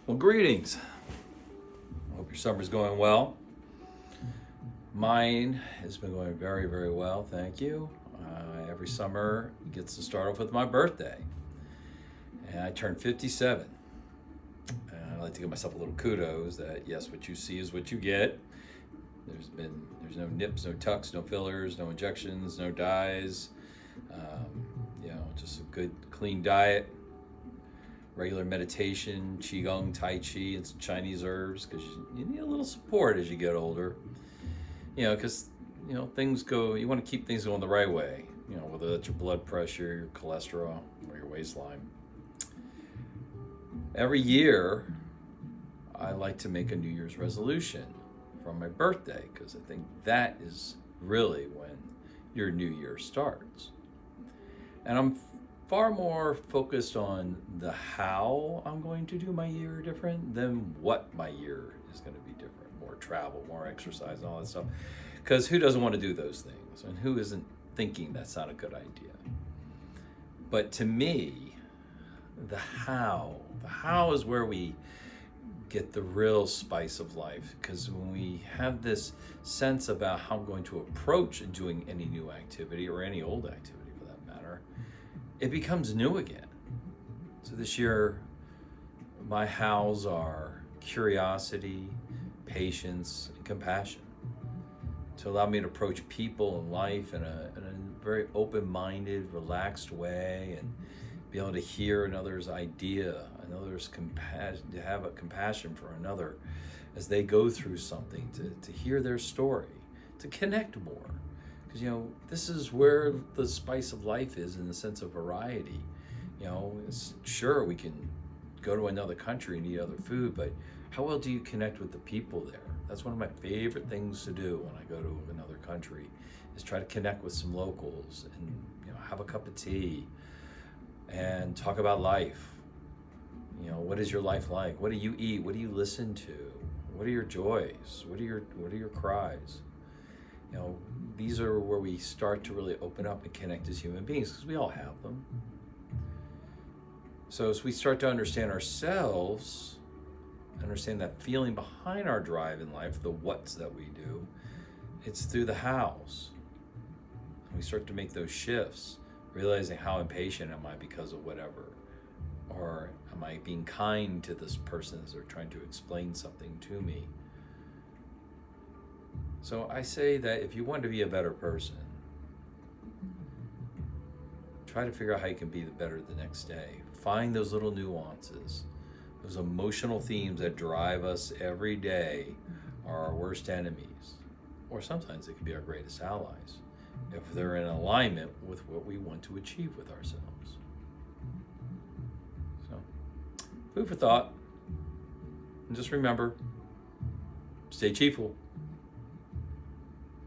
Well, greetings. Hope your summer's going well. Mine has been going very, very well, thank you. Every summer gets to start off with my birthday, and I turned 57. And I like to give myself a little kudos that yes, what you see is what you get. There's no nips, no tucks, no fillers, no injections, no dyes. Just a good, clean diet, regular meditation, qigong, tai chi, and some Chinese herbs because you need a little support as you get older. Because things go. You want to keep things going the right way. Whether that's your blood pressure, your cholesterol, or your waistline. Every year, I like to make a New Year's resolution from my birthday because I think that is really when your new year starts. And I'm far more focused on the how I'm going to do my year different than what my year is going to be different. More travel, more exercise, and all that stuff. Because who doesn't want to do those things? And who isn't thinking that's not a good idea? But to me, the how is where we get the real spice of life. Because when we have this sense about how I'm going to approach doing any new activity or any old activity, it becomes new again. So this year, my hows are curiosity, patience, and compassion to allow me to approach people in life in a very open-minded, relaxed way and be able to hear another's idea, another's compassion, to have a compassion for another as they go through something, to hear their story, to connect more. Because, this is where the spice of life is in the sense of variety. Sure, we can go to another country and eat other food, but how well do you connect with the people there? That's one of my favorite things to do when I go to another country, is try to connect with some locals and, have a cup of tea and talk about life. What is your life like? What do you eat? What do you listen to? What are your joys? What are your cries? These are where we start to really open up and connect as human beings, because we all have them. So as we start to understand ourselves, understand that feeling behind our drive in life, the whats that we do, it's through the hows. And we start to make those shifts, realizing how impatient am I because of whatever, or am I being kind to this person as they're trying to explain something to me. So I say that if you want to be a better person, try to figure out how you can be better the next day. Find those little nuances, those emotional themes that drive us every day are our worst enemies. Or sometimes they can be our greatest allies if they're in alignment with what we want to achieve with ourselves. So, food for thought. And just remember, stay chieful.